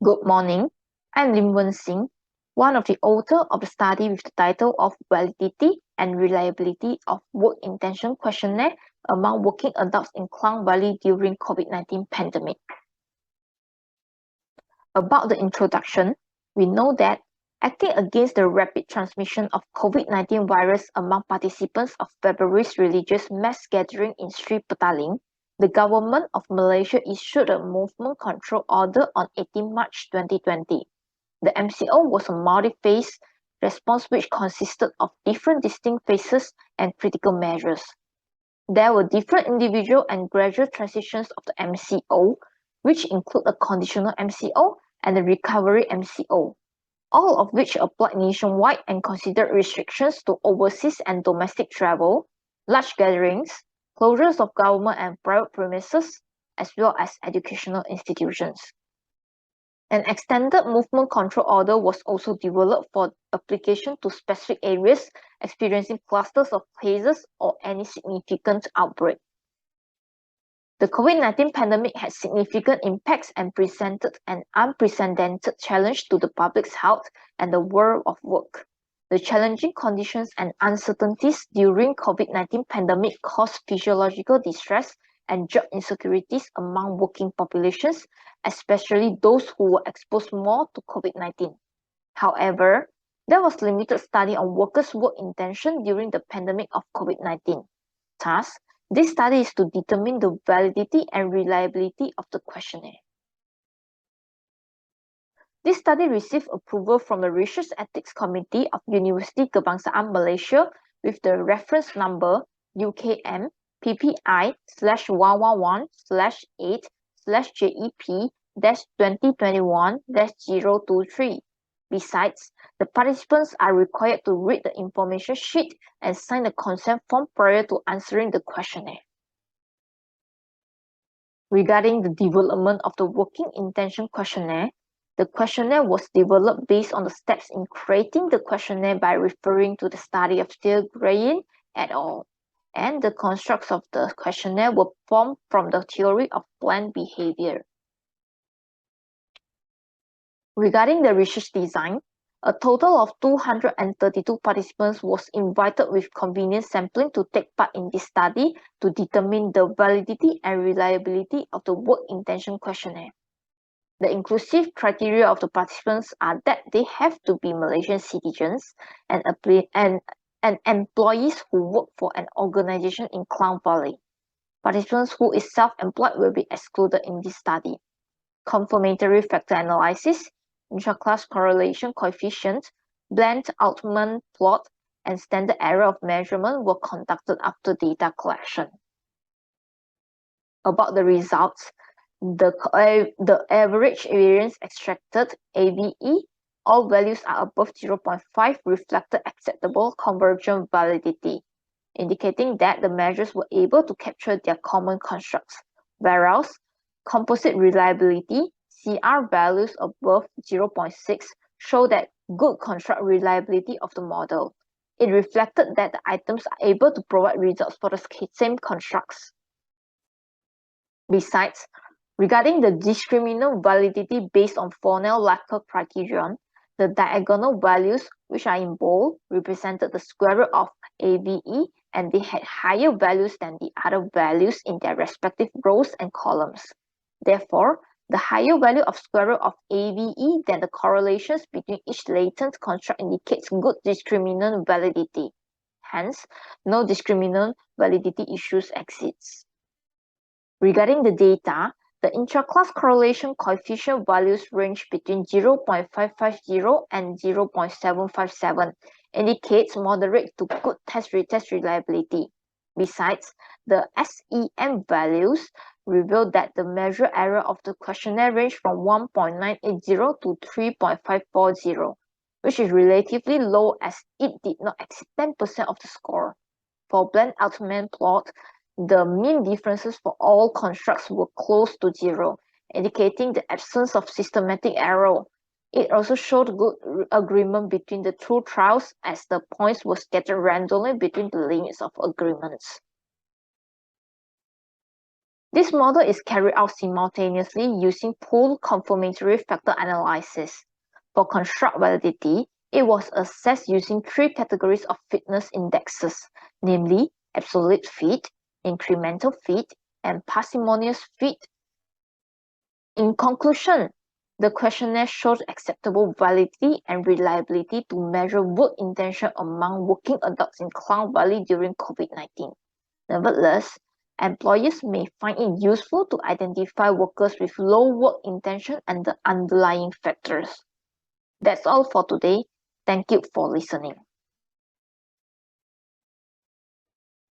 Good morning, I'm LIM WEN XIN, one of the authors of the study with the title of Validity and Reliability of Work Intention Questionnaire among Working Adults in Klang Valley during COVID-19 pandemic. About the introduction, we know that acting against the rapid transmission of COVID-19 virus among participants of February's religious mass gathering in Sri Petaling, the government of Malaysia issued a movement control order on 18 March 2020. The MCO was a multi-phase response which consisted of different distinct phases and critical measures. There were different individual and gradual transitions of the MCO, which include a conditional MCO and a recovery MCO, all of which applied nationwide and considered restrictions to overseas and domestic travel, large gatherings, closures of government and private premises, as well as educational institutions. An extended movement control order was also developed for application to specific areas experiencing clusters of cases or any significant outbreak. The COVID-19 pandemic had significant impacts and presented an unprecedented challenge to the public's health and the world of work. The challenging conditions and uncertainties during COVID-19 pandemic caused physiological distress and job insecurities among working populations, especially those who were exposed more to COVID-19. However, there was limited study on workers' work intention during the pandemic of COVID-19. Thus, this study is to determine the validity and reliability of the questionnaire. This study received approval from the Research Ethics Committee of Universiti Kebangsaan Malaysia with the reference number UKM PPI/111/8/JEP-2021-023. Besides, the participants are required to read the information sheet and sign the consent form prior to answering the questionnaire. Regarding the development of the Working Intention Questionnaire, the questionnaire was developed based on the steps in creating the questionnaire by referring to the study of Grain et al. And the constructs of the questionnaire were formed from the theory of planned behavior. Regarding the research design, a total of 232 participants was invited with convenient sampling to take part in this study to determine the validity and reliability of the Work Intention Questionnaire. The inclusive criteria of the participants are that they have to be Malaysian citizens and employees who work for an organization in Klang Valley. Participants who is self-employed will be excluded in this study. Confirmatory factor analysis, intra-class correlation coefficient, Bland-Altman plot, and standard error of measurement were conducted after data collection. About the results, the average variance extracted, AVE, all values are above 0.5 reflected acceptable convergent validity, indicating that the measures were able to capture their common constructs, whereas composite reliability, CR values above 0.6 show that good construct reliability of the model. It reflected that the items are able to provide results for the same constructs. Besides, regarding the discriminant validity based on Fornell-Lacker criterion, the diagonal values, which are in bold, represented the square root of AVE, and they had higher values than the other values in their respective rows and columns. Therefore, the higher value of square root of AVE than the correlations between each latent construct indicates good discriminant validity. Hence, no discriminant validity issues exists. Regarding the data, the intra-class correlation coefficient values range between 0.550 and 0.757, indicates moderate to good test-retest reliability. Besides, the SEM values reveal that the measure error of the questionnaire ranged from 1.980 to 3.540, which is relatively low as it did not exceed 10% of the score. For Bland-Altman plot, the mean differences for all constructs were close to 0, indicating the absence of systematic error. It also showed good agreement between the two trials as the points were scattered randomly between the limits of agreements. This model is carried out simultaneously using pooled confirmatory factor analysis. For construct validity, it was assessed using 3 categories of fitness indexes, namely absolute fit, incremental fit, and parsimonious fit. In conclusion, the questionnaire shows acceptable validity and reliability to measure work intention among working adults in Klang Valley during COVID-19. Nevertheless, employers may find it useful to identify workers with low work intention and the underlying factors. That's all for today. Thank you for listening.